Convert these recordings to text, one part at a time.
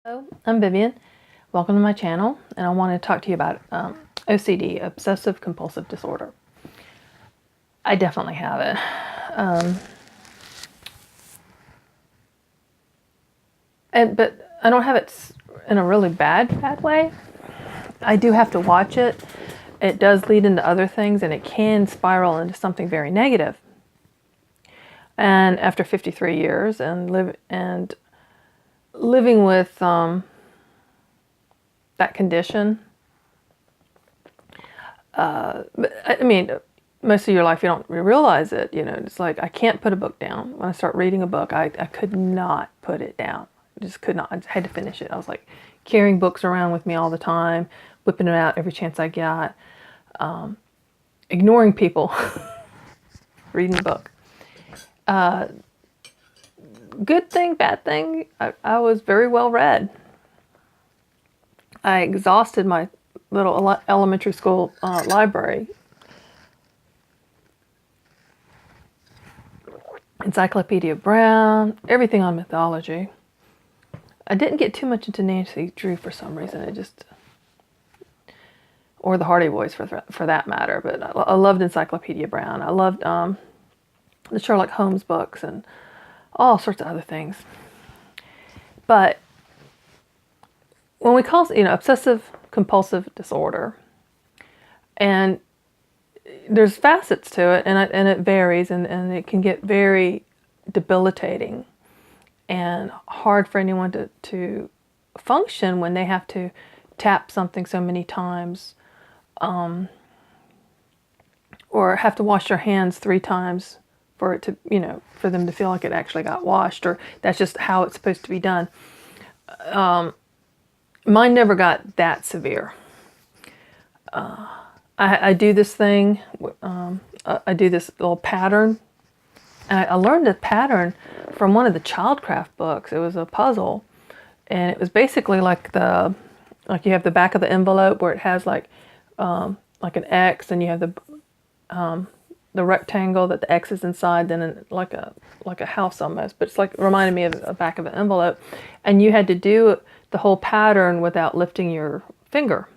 Hello, I'm Vivian. Welcome to my channel, and I want to talk to you about OCD, obsessive compulsive disorder. I definitely have it. But I don't have it in a really bad way. I do have to watch it. It does lead into other things, and it can spiral into something very negative. And after 53 years and living with that condition, but I mean, most of your life you don't realize it. You know, it's like I can't put a book down. When I start reading a book, I could not put it down. I just could not. I just had to finish it. I was like carrying books around with me all the time, whipping them out every chance I got, ignoring people, reading a book. Good thing, bad thing, I was very well read. I exhausted my little elementary school library. Encyclopedia Brown, everything on mythology. I didn't get too much into Nancy Drew for some reason. Or the Hardy Boys for that matter. But I loved Encyclopedia Brown. I loved the Sherlock Holmes books and all sorts of other things. But when we call it, obsessive compulsive disorder, and there's facets to it, and it varies, and it can get very debilitating and hard for anyone to function when they have to tap something so many times, or have to wash their hands 3 times for it to, for them to feel like it actually got washed, or that's just how it's supposed to be done. Mine never got that severe. I do this thing, I do this little pattern, and I learned the pattern from one of the Childcraft books. It was a puzzle, and it was basically like you have the back of the envelope where it has like an X, and you have the rectangle that the X is inside, then like a house almost, but it's like reminded me of the back of an envelope, and you had to do the whole pattern without lifting your finger.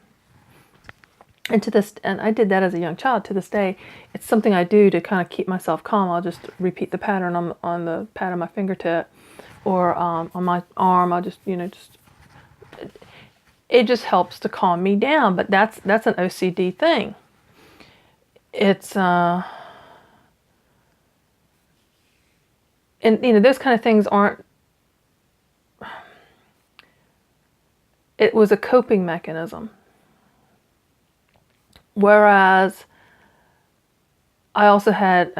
And I did that as a young child. To this day, it's something I do to kind of keep myself calm. I'll just repeat the pattern on the pad of my fingertip, or on my arm. I'll just it just helps to calm me down. But that's an OCD thing. It's and those kind of things aren't. It was a coping mechanism. Whereas I also had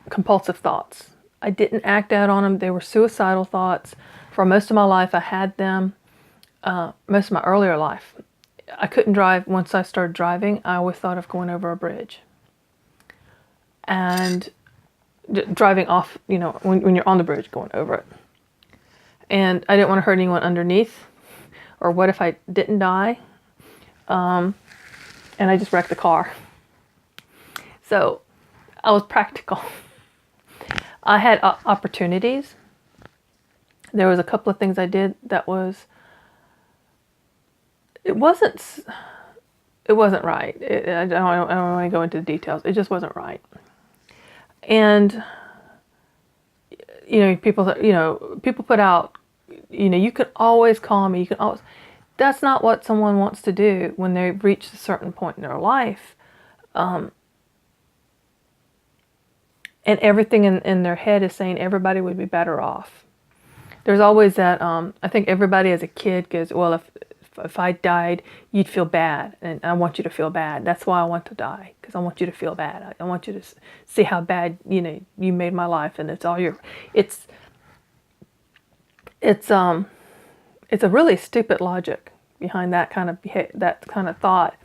compulsive thoughts. I didn't act out on them. They were suicidal thoughts. For most of my life, I had them. Most of my earlier life. I couldn't drive. Once I started driving, I always thought of going over a bridge. And driving off, when you're on the bridge, going over it. And I didn't want to hurt anyone underneath. Or what if I didn't die? And I just wrecked the car. So I was practical. I had opportunities. There was a couple of things I did that it wasn't right. I don't want to go into the details. It just wasn't right. And people put out, you can always call me. You can always. That's not what someone wants to do when they reach a certain point in their life. And everything in their head is saying everybody would be better off. There's always that, I think everybody as a kid goes, well, if I died, you'd feel bad. And I want you to feel bad. That's why I want to die, because I want you to feel bad. I want you to see how bad, you made my life. And it's a really stupid logic behind that kind of thought.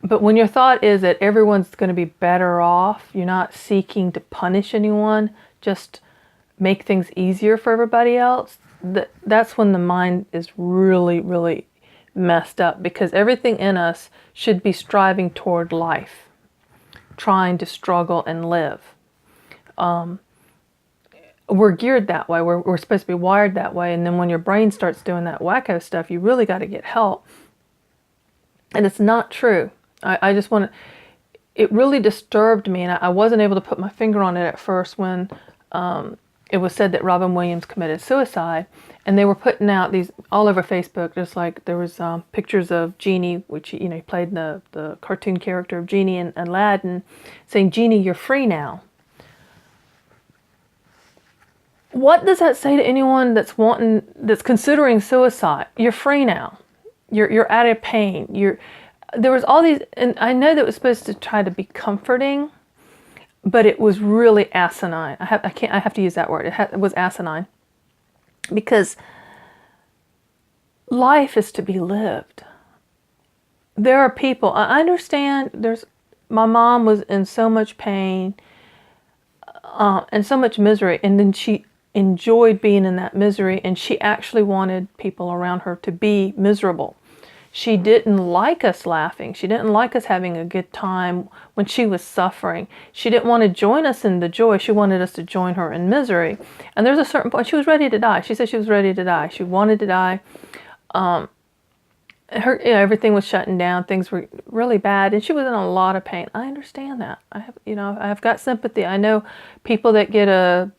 But when your thought is that everyone's going to be better off, you're not seeking to punish anyone, just make things easier for everybody else, that's when the mind is really, really messed up, because everything in us should be striving toward life, trying to struggle and live. we're geared that way. We're supposed to be wired that way. And then when your brain starts doing that wacko stuff, you really got to get help. And it's not true. I just want to, it really disturbed me. And I wasn't able to put my finger on it at first when it was said that Robin Williams committed suicide. And they were putting out these all over Facebook, just like there was pictures of Genie, which, you know, he played the cartoon character of Genie in Aladdin, saying, "Genie, you're free now." What does that say to anyone that's considering suicide? You're free now. You're out of pain. There was all these, and I know that it was supposed to try to be comforting, but it was really asinine. I have to use that word. It was asinine. Because life is to be lived. There are people, I understand my mom was in so much pain and so much misery, and then she enjoyed being in that misery, and she actually wanted people around her to be miserable. She didn't like us laughing. She didn't like us having a good time when she was suffering. She didn't want to join us in the joy. She wanted us to join her in misery. And there's a certain point, she was ready to die. She said she was ready to die. She wanted to die. Everything was shutting down. Things were really bad, and she was in a lot of pain. I understand that. I've got sympathy. I know people that get a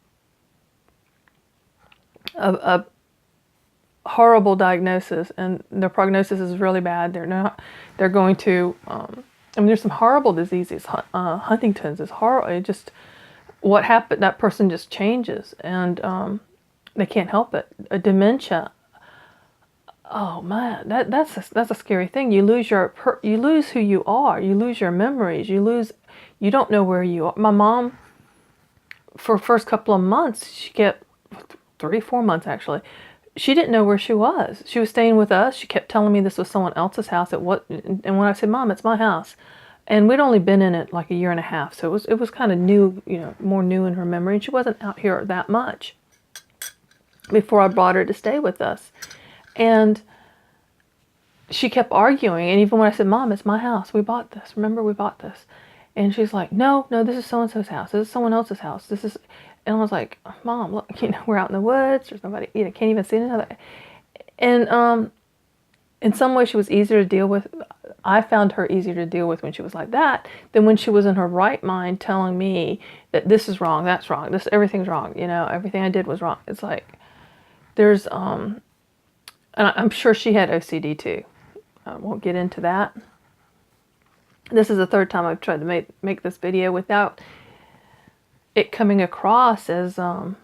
horrible diagnosis and their prognosis is really bad. They're going to, there's some horrible diseases. Huntington's is horrible. It just, what happened, that person just changes, and they can't help it. A dementia. Oh man, that's a scary thing. You lose who you are. You lose your memories. You don't know where you are. My mom, for the first couple of months, she kept 3-4 months actually. She didn't know where she was. She was staying with us. She kept telling me this was someone else's house. And when I said, "Mom, it's my house," and we'd only been in it like a year and a half, so it was kind of new, more new in her memory. And she wasn't out here that much before I brought her to stay with us. And she kept arguing. And even when I said, "Mom, it's my house. We bought this. Remember, we bought this." And she's like, No, this is so-and-so's house. This is someone else's house. And I was like, "Mom, look, we're out in the woods. There's nobody, can't even see another." And in some ways she was easier to deal with. I found her easier to deal with when she was like that than when she was in her right mind telling me that this is wrong, that's wrong, everything's wrong, everything I did was wrong. It's like, there's, and I'm sure she had OCD too. I won't get into that. This is the third time I've tried to make this video without it coming across as in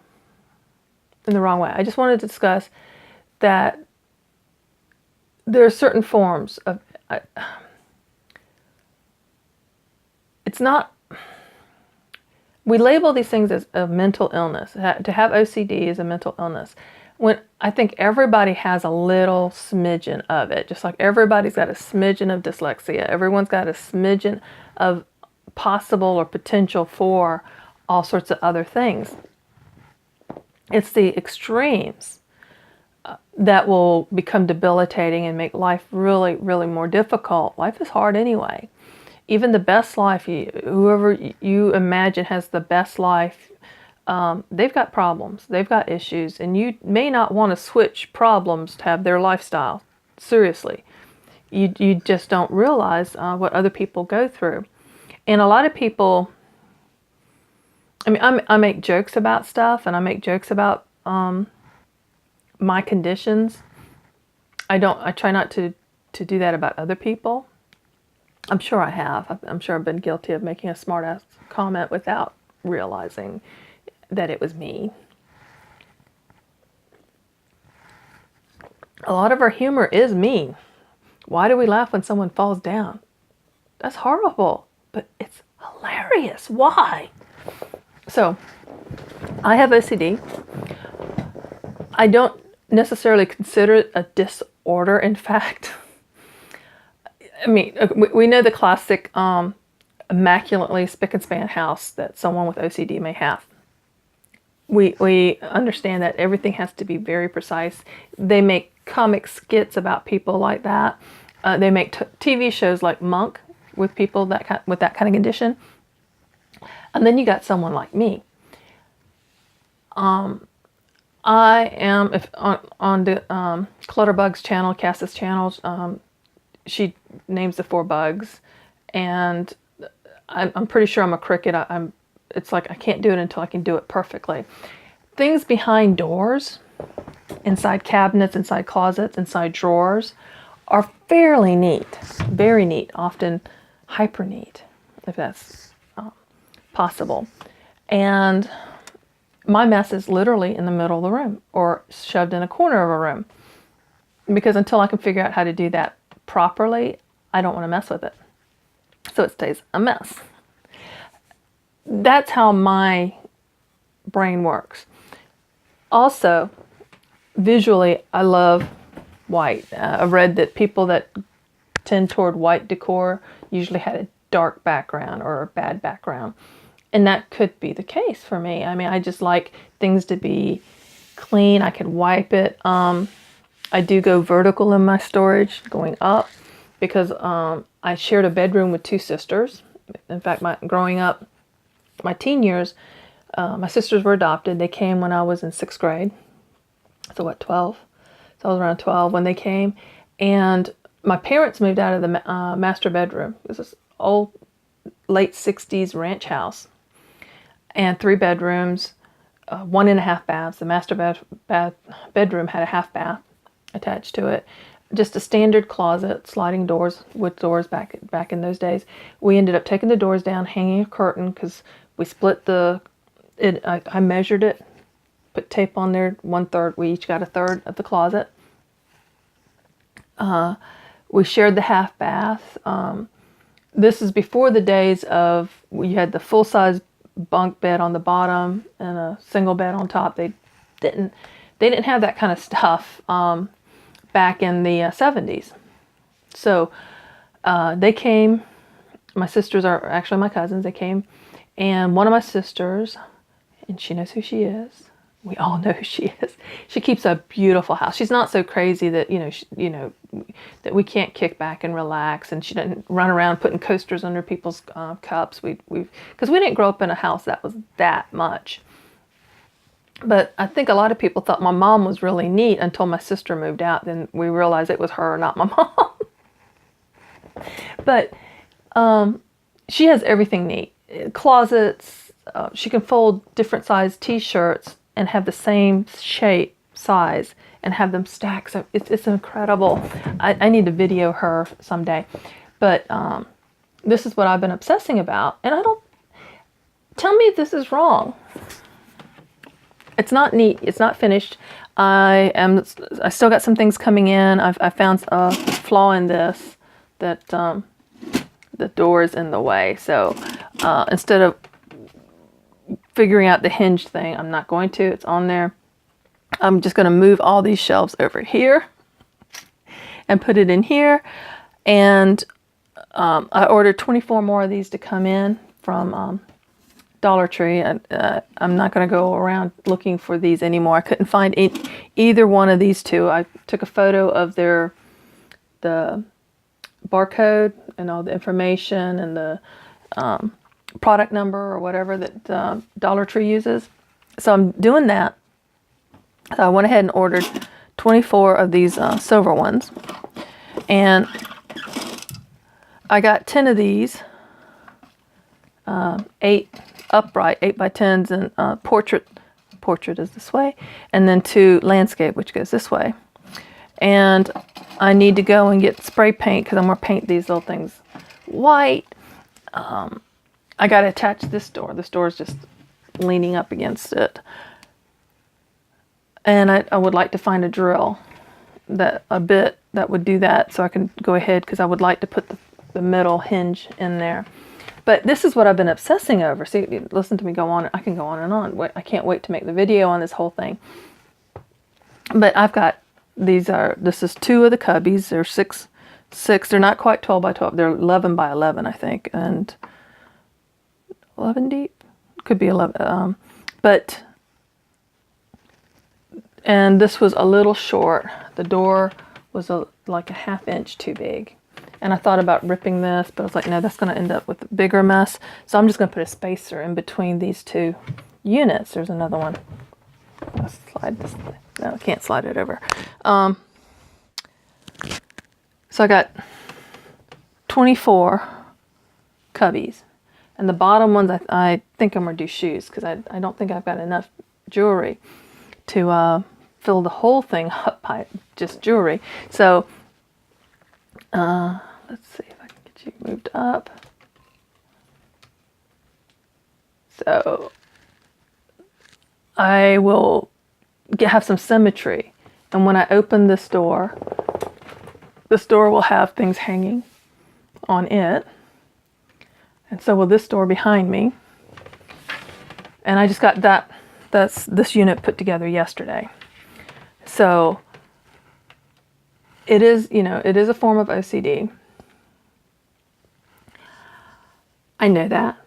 the wrong way. I just wanted to discuss that there are certain forms of it's not, we label these things as a mental illness. To have OCD is a mental illness, when I think everybody has a little smidgen of it. Just like everybody's got a smidgen of dyslexia, everyone's got a smidgen of possible or potential for all sorts of other things. It's the extremes that will become debilitating and make life really, really more difficult. Life is hard anyway. Even the best life, whoever you imagine has the best life, they've got problems, they've got issues, and you may not want to switch problems to have their lifestyle. Seriously. You just don't realize what other people go through. And a lot of people, I make jokes about stuff, and I make jokes about my conditions. I try not to do that about other people. I'm sure I have. I'm sure I've been guilty of making a smart-ass comment without realizing that it was me. A lot of our humor is mean. Why do we laugh when someone falls down? That's horrible, but it's hilarious. Why? So, I have OCD. I don't necessarily consider it a disorder, in fact. We know the classic immaculately spick and span house that someone with OCD may have. We understand that everything has to be very precise. They make comic skits about people like that. They make TV shows like Monk with people with that kind of condition. And then you got someone like me. I am, if on the Clutterbugs channel, Cass's channels, she names the 4 bugs, and I'm pretty sure I'm a cricket. It's like I can't do it until I can do it perfectly. Things behind doors, inside cabinets, inside closets, inside drawers, are fairly neat, very neat, often hyper neat, if that's possible. And my mess is literally in the middle of the room or shoved in a corner of a room, because until I can figure out how to do that properly, I don't want to mess with it. So it stays a mess. That's how my brain works. Also, visually, I love white. I've read that people that tend toward white decor usually had a dark background or a bad background. And that could be the case for me. I mean, I just like things to be clean. I can wipe it. I do go vertical in my storage, going up, because I shared a bedroom with 2 sisters. In fact, growing up, my teen years, my sisters were adopted. They came when I was in 6th grade. So what, 12? So I was around 12 when they came. And my parents moved out of the master bedroom. It was this old, late 60s ranch house. And 3 bedrooms, 1.5 baths. The master bedroom had a half bath attached to it. Just a standard closet, sliding doors, wood doors back in those days. We ended up taking the doors down, hanging a curtain, because we split I measured it, put tape on there, 1/3. We each got 1/3 of the closet. We shared the half bath. This is before the days of, you had the full-size bunk bed on the bottom and a single bed on top. They didn't have that kind of stuff back in the 70s. So they came. My sisters are actually my cousins. They came, and one of my sisters, and she knows who she is. We all know who she is. She keeps a beautiful house. She's not so crazy that that we can't kick back and relax, and she doesn't run around putting coasters under people's cups. Because we didn't grow up in a house that was that much. But I think a lot of people thought my mom was really neat until my sister moved out. Then we realized it was her, not my mom. But she has everything neat. Closets. She can fold different size T-shirts and have the same shape, size, and have them stacked. So it's incredible. I need to video her someday. But this is what I've been obsessing about. And tell me if this is wrong. It's not neat. It's not finished. I still got some things coming in. I found a flaw in this, that the door is in the way. So instead of figuring out the hinge thing, I'm not going to. It's on there. I'm just going to move all these shelves over here and put it in here. And I ordered 24 more of these to come in from Dollar Tree. I'm not going to go around looking for these anymore. I couldn't find either one of these 2. I took a photo of the barcode and all the information and the product number or whatever that Dollar Tree uses. So I'm doing that. So I went ahead and ordered 24 of these silver ones. And I got 10 of these, 8 upright 8x10s, and portrait is this way, and then 2 landscape, which goes this way. And I need to go and get spray paint, because I'm going to paint these little things white. I got to attach this door. This door is just leaning up against it. And I would like to find a drill that would do that, so I can go ahead, because I would like to put the middle hinge in there. But this is what I've been obsessing over. See, listen to me go on. I can go on and on. I can't wait to make the video on this whole thing. But I've got, this is 2 of the cubbies. They're 6. They're not quite 12 by 12. They're 11 by 11, I think. And 11 deep? Could be 11. And this was a little short. The door was like a ½ inch too big. And I thought about ripping this, but I was like, no, that's going to end up with a bigger mess. So I'm just going to put a spacer in between these 2 units. There's another one. Let's slide this. No, I can't slide it over. So I got 24 cubbies. And the bottom ones, I think I'm going to do shoes because I don't think I've got enough jewelry to fill the whole thing up by just jewelry. So let's see if I can get you moved up. So I will have some symmetry. And when I open this door will have things hanging on it. And so will this door behind me. And I just got this unit put together yesterday. So it is, it is a form of OCD. I know that.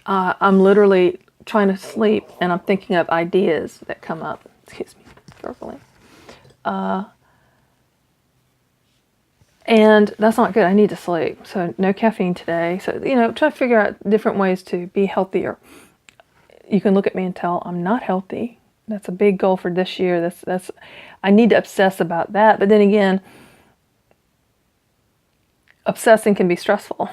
I'm literally trying to sleep and I'm thinking of ideas that come up. Excuse me, gurgling. And that's not good. I need to sleep. So no caffeine today. So, try to figure out different ways to be healthier. You can look at me and tell I'm not healthy. That's a big goal for this year. I need to obsess about that. But then again, obsessing can be stressful.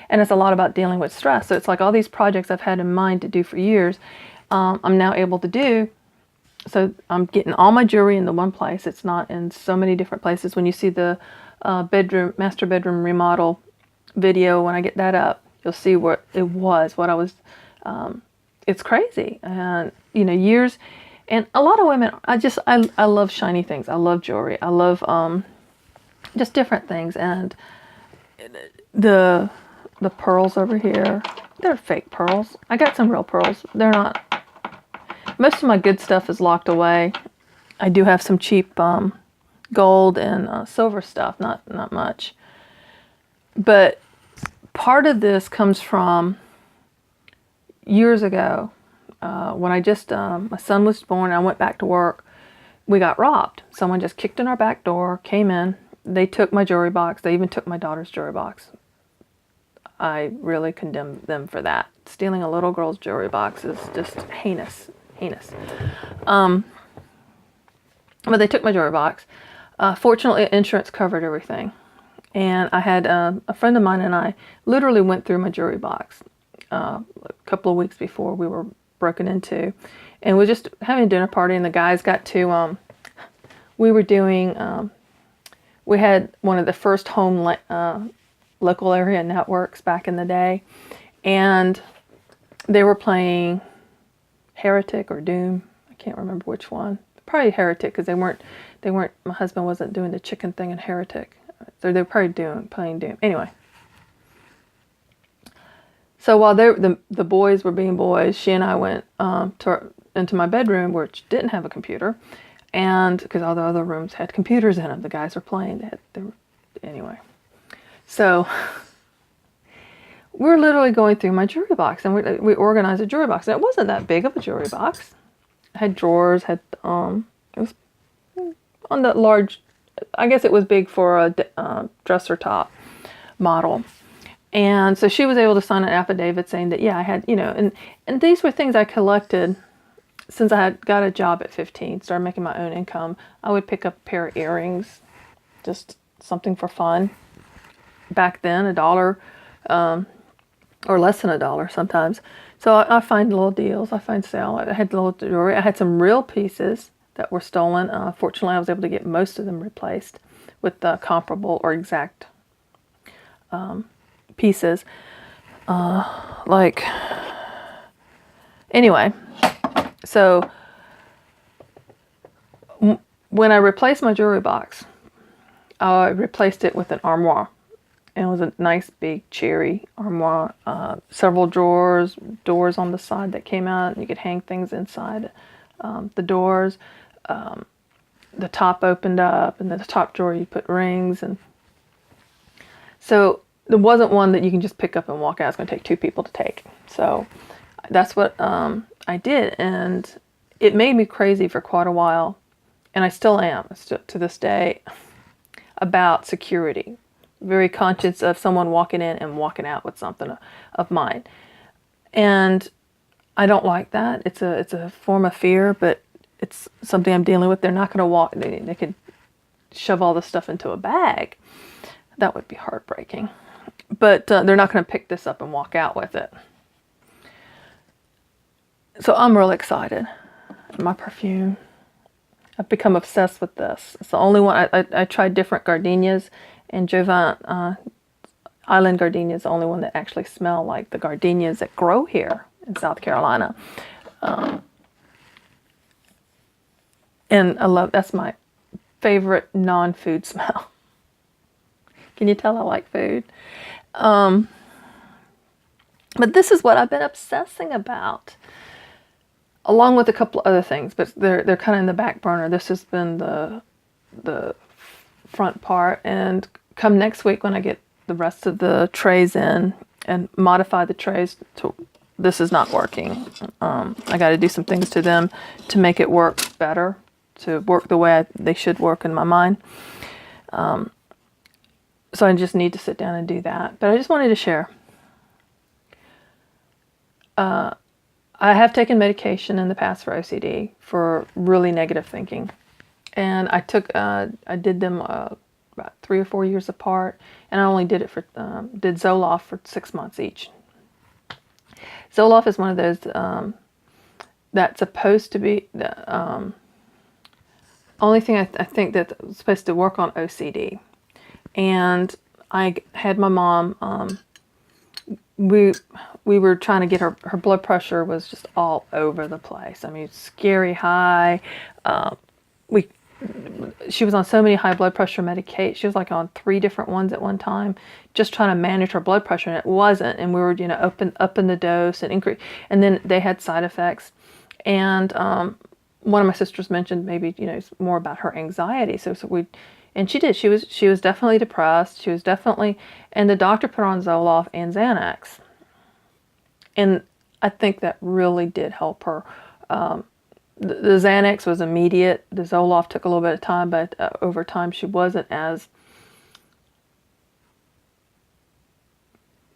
And it's a lot about dealing with stress. So it's like all these projects I've had in mind to do for years, I'm now able to do. So I'm getting all my jewelry in the one place. It's not in so many different places. When you see the master bedroom remodel video, when I get that up, you'll see what it was, what I was, it's crazy. And, years, and a lot of women, I love shiny things. I love jewelry. I love just different things. And the pearls over here, they're fake pearls. I got some real pearls. They're not, most of my good stuff is locked away. I do have some cheap gold and silver stuff, not much. But part of this comes from years ago when my son was born. I went back to work. We got robbed. Someone just kicked in our back door, came in. They took my jewelry box. They even took my daughter's jewelry box. I really condemn them for that. Stealing a little girl's jewelry box is just heinous. But they took my jewelry box. Fortunately, insurance covered everything. And I had a friend of mine and I literally went through my jewelry box a couple of weeks before we were broken into. And we were just having a dinner party and the guys got to, we had one of the first home local area networks back in the day. And they were playing Heretic or Doom. I can't remember which one. Probably Heretic because they weren't, my husband wasn't doing the chicken thing in Heretic. So they were probably playing Doom. Anyway. So while the boys were being boys, she and I went into my bedroom, which didn't have a computer. And because all the other rooms had computers in them, the guys were playing. Anyway. So we're literally going through my jewelry box, and we organized a jewelry box. And it wasn't that big of a jewelry box. It had drawers, it was on the large, I guess it was big for a dresser top model. And so she was able to sign an affidavit saying that, yeah, I had, and these were things I collected since I had got a job at 15, started making my own income. I would pick up a pair of earrings, just something for fun. Back then, $1, or less than $1 sometimes. So I find little deals. I find sale. I had little jewelry. I had some real pieces that were stolen. Fortunately, I was able to get most of them replaced with comparable or exact pieces. Anyway, so when I replaced my jewelry box, I replaced it with an armoire. And it was a nice big cherry armoire, several drawers, doors on the side that came out, and you could hang things inside the doors. The top opened up, and then the top drawer you put rings. And so there wasn't one that you can just pick up and walk out. It's going to take 2 people to take. So that's what I did, and it made me crazy for quite a while, and I still am, to this day, about security. Very conscious of someone walking in and walking out with something of mine. And I don't like that. It's a form of fear, but it's something I'm dealing with. They're not going to walk. They could shove all this stuff into a bag. That would be heartbreaking. But they're not going to pick this up and walk out with it. So I'm really excited. My perfume. I've become obsessed with this. It's the only one. I tried different gardenias, and Jovan Island gardenia is the only one that actually smell like the gardenias that grow here in South Carolina. And I love, that's my favorite non-food smell. Can you tell I like food? But this is what I've been obsessing about, along with a couple of other things, but they're kind of in the back burner. This has been the front part, and come next week when I get the rest of the trays in and modify the trays to, this is not working. I got to do some things to them to make it work better, to work the way they should work in my mind. So I just need to sit down and do that. But I just wanted to share. I have taken medication in the past for OCD, for really negative thinking. And I did them about 3 or 4 years apart. And I only did it did Zoloft for 6 months each. Zoloft is one of those that's supposed to be the only thing I think that's supposed to work on OCD. And I had my mom, we were trying to get her blood pressure was just all over the place. I mean, scary high. She was on so many high blood pressure medications. She was like on 3 different ones at one time, just trying to manage her blood pressure, and it wasn't. And we were, up in the dose and increase. And then they had side effects. And one of my sisters mentioned maybe, it's more about her anxiety. And she did. She was definitely depressed. She was definitely, and the doctor put her on Zoloft and Xanax. And I think that really did help her. The Xanax was immediate. The Zoloft took a little bit of time, but over time she wasn't as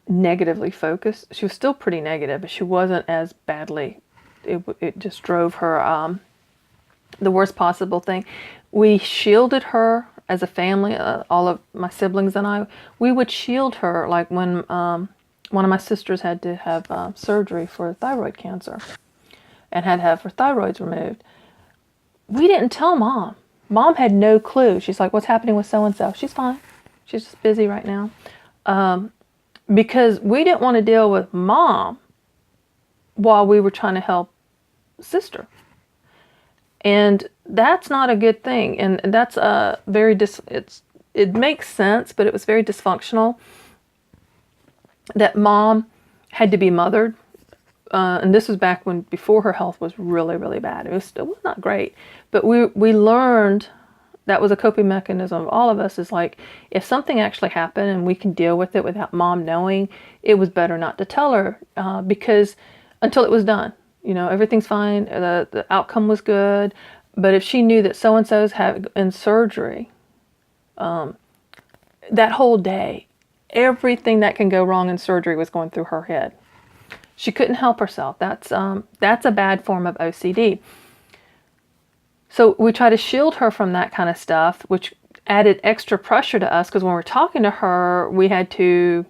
negatively focused. She was still pretty negative, but she wasn't as badly. It just drove her the worst possible thing. We shielded her as a family, all of my siblings and I. We would shield her, like when one of my sisters had to have surgery for thyroid cancer and had to have her thyroids removed. We didn't tell Mom. Mom had no clue. She's like, what's happening with so-and-so? She's fine. She's just busy right now. Because we didn't want to deal with Mom while we were trying to help sister. And that's not a good thing. And that's it makes sense, but it was very dysfunctional that Mom had to be mothered. And this was back before her health was really, really bad. It was not great. But we learned that was a coping mechanism of all of us, is like, if something actually happened and we can deal with it without Mom knowing, it was better not to tell her, because until it was done. Everything's fine. The outcome was good. But if she knew that so-and-so's in surgery, that whole day, everything that can go wrong in surgery was going through her head. She couldn't help herself. That's a bad form of OCD. So we try to shield her from that kind of stuff, which added extra pressure to us, because when we're talking to her, we had to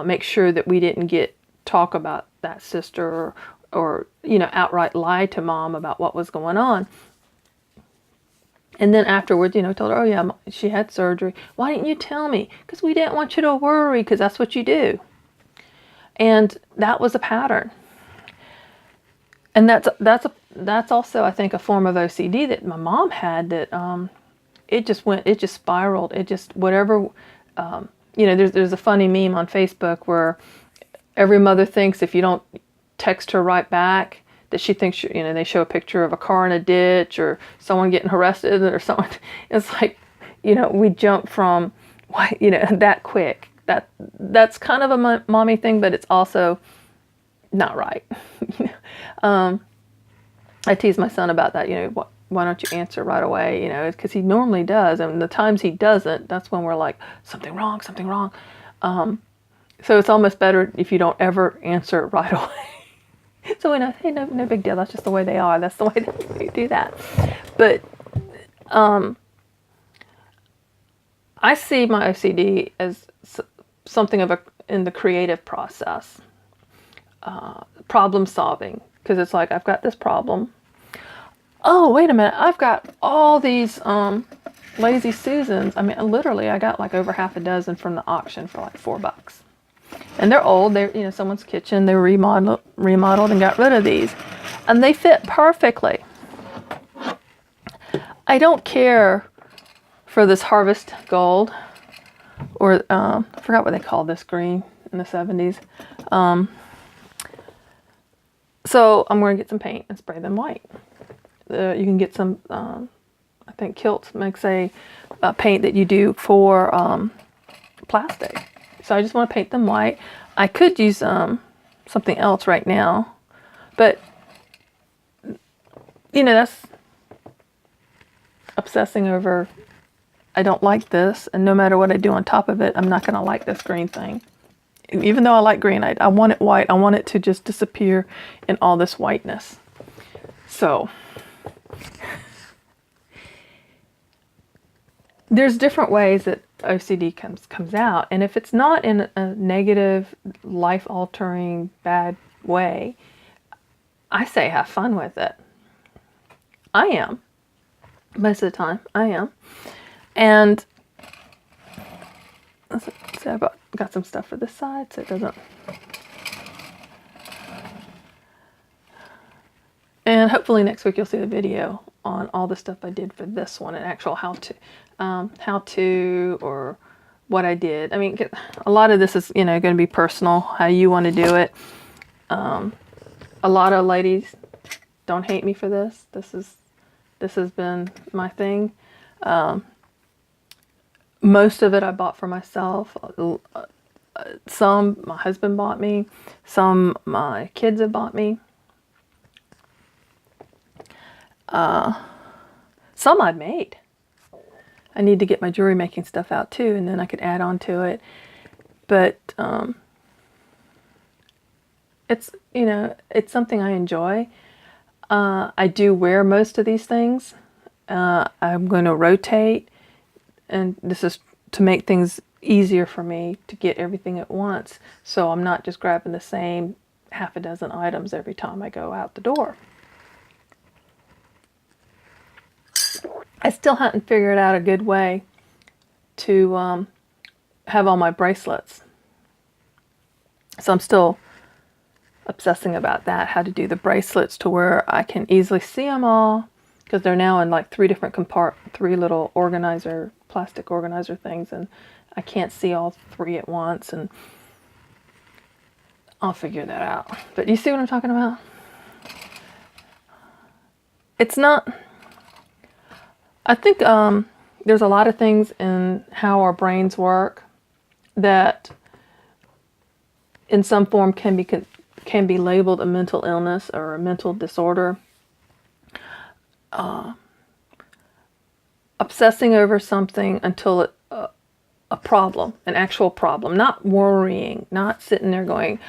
make sure that we didn't talk about that sister or outright lie to Mom about what was going on. And then afterwards, told her, oh yeah, she had surgery. Why didn't you tell me? Because we didn't want you to worry, because that's what you do. And that was a pattern. And that's also, I think, a form of OCD that my mom had, that it just spiraled. It just, whatever, there's a funny meme on Facebook where every mother thinks if you don't text her right back, that she thinks, they show a picture of a car in a ditch or someone getting arrested or something. It's like, we jump from, that quick. That's kind of a mommy thing, but it's also not right. I tease my son about that, why don't you answer right away, because he normally does. And the times he doesn't, that's when we're like, something wrong. So it's almost better if you don't ever answer right away. So we know, hey, no big deal. That's just the way they are. That's the way they do that. But I see my OCD as something of in the creative process, problem solving. Because it's like, I've got this problem. Oh, wait a minute. I've got all these Lazy Susans. I mean, literally, I got like over half a dozen from the auction for like $4. And they're old. They're, someone's kitchen. They remodeled and got rid of these. And they fit perfectly. I don't care for this Harvest Gold, or I forgot what they called this green in the 70s. So I'm going to get some paint and spray them white. You can get some, I think Kilt makes a paint that you do for plastic. So I just want to paint them white. I could use something else right now, but that's obsessing over, I don't like this, and no matter what I do on top of it, I'm not going to like this green thing. And even though I like green, I want it white. I want it to just disappear in all this whiteness. So there's different ways that OCD comes out, and if it's not in a negative, life-altering, bad way, I say have fun with it. I am. Most of the time, I am. And let's see, I've got some stuff for this side so it doesn't. And hopefully next week you'll see the video on all the stuff I did for this one, an actual how to, or what I did. I mean, a lot of this is, going to be personal, how you want to do it. A lot of ladies don't hate me for this. This has been my thing. Most of it I bought for myself. Some my husband bought me. Some my kids have bought me. Some I've made. I need to get my jewelry making stuff out too, and then I could add on to it. But it's something I enjoy. I do wear most of these things. I'm going to rotate, and this is to make things easier for me to get everything at once, so I'm not just grabbing the same half a dozen items every time I go out the door. I still haven't figured out a good way to have all my bracelets, so I'm still obsessing about that, how to do the bracelets to where I can easily see them all, because they're now in like three little plastic organizer things, and I can't see all three at once, and I'll figure that out. But you see what I'm talking about? It's not, I think there's a lot of things in how our brains work that in some form can be labeled a mental illness or a mental disorder. Obsessing over something until it a problem, an actual problem, not worrying, not sitting there going,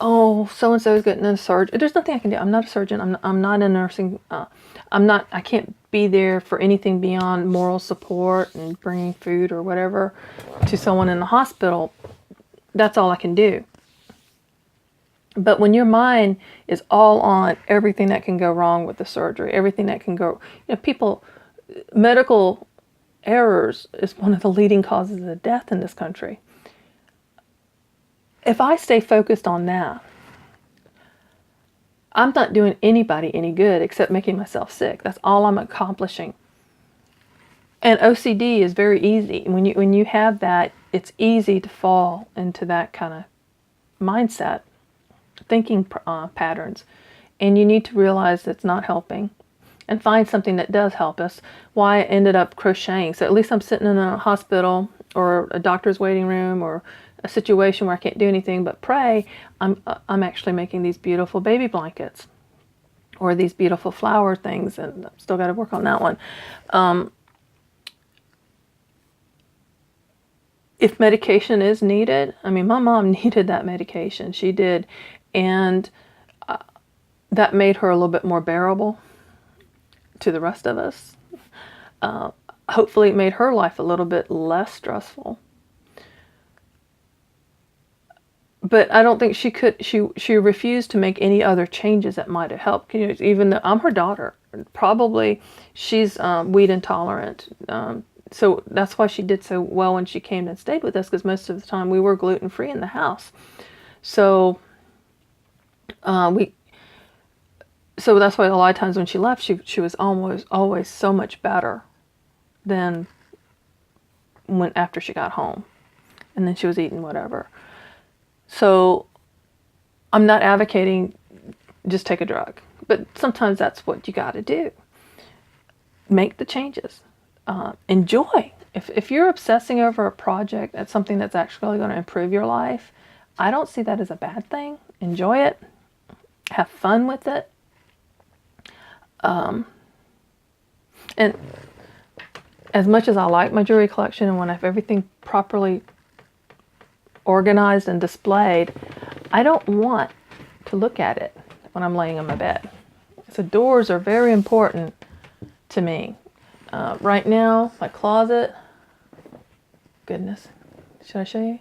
oh, so-and-so is getting a surgery. There's nothing I can do. I'm not a surgeon. I'm not a nursing. I can't be there for anything beyond moral support and bringing food or whatever to someone in the hospital. That's all I can do. But when your mind is all on everything that can go wrong with the surgery, everything that can go, medical errors is one of the leading causes of death in this country. If I stay focused on that, I'm not doing anybody any good except making myself sick. That's all I'm accomplishing. And OCD is very easy. When you have that, it's easy to fall into that kind of mindset, thinking patterns. And you need to realize that's not helping and find something that does help us. Why I ended up crocheting. So at least I'm sitting in a hospital or a doctor's waiting room or a situation where I can't do anything but pray. I'm actually making these beautiful baby blankets or these beautiful flower things, and I've still got to work on that one. If medication is needed, I mean, my mom needed that medication. She did. And that made her a little bit more bearable to the rest of us. Hopefully it made her life a little bit less stressful. But I don't think she could, she refused to make any other changes that might have helped. You know, even though I'm her daughter, probably she's wheat intolerant. So that's why she did so well when she came and stayed with us, because most of the time we were gluten-free in the house. So so that's why a lot of times when she left, she was always so much better than when after she got home. And then she was eating whatever. So I'm not advocating just take a drug, but sometimes that's what you got to do. Make the changes. Enjoy. If you're obsessing over a project, that's something that's actually going to improve your life, I don't see that as a bad thing. Enjoy it. Have fun with it. And as much as I like my jewelry collection and want to have everything properly organized and displayed, I don't want to look at it when I'm laying on my bed. So doors are very important to me. Right now, my closet, goodness, should I show you?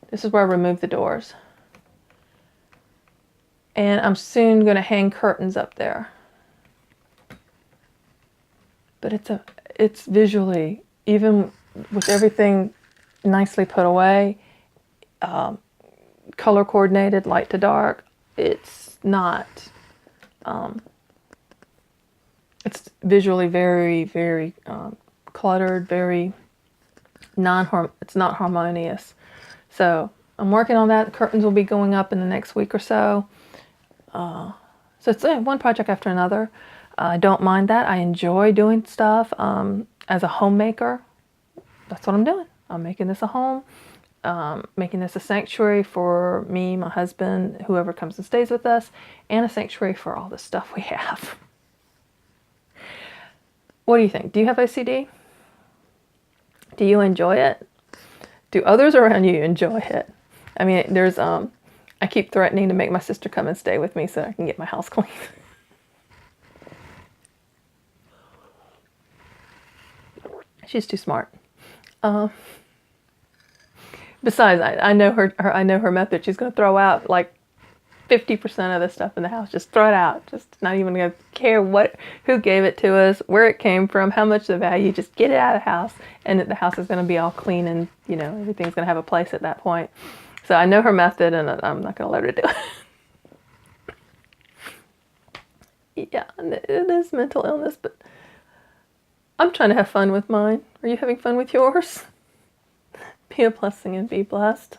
This is where I remove the doors. And I'm soon going to hang curtains up there. But it's visually, even with everything nicely put away, color coordinated, light to dark, it's not, it's visually very, very cluttered, very it's not harmonious. So I'm working on that. The curtains will be going up in the next week or so. So it's one project after another. I don't mind that. I enjoy doing stuff. As a homemaker, that's what I'm doing. I'm making this a home, making this a sanctuary for me, my husband, whoever comes and stays with us, and a sanctuary for all the stuff we have. What do you think? Do you have OCD? Do you enjoy it? Do others around you enjoy it? I mean, there's, I keep threatening to make my sister come and stay with me so I can get my house clean. She's too smart. Besides, I know her method. She's going to throw out like 50% of the stuff in the house. Just throw it out. Just not even going to care who gave it to us, where it came from, how much the value. Just get it out of the house, and the house is going to be all clean, and you know everything's going to have a place at that point. So I know her method, and I'm not going to let her do it. Yeah, it is mental illness, but I'm trying to have fun with mine. Are you having fun with yours? Be a blessing and be blessed.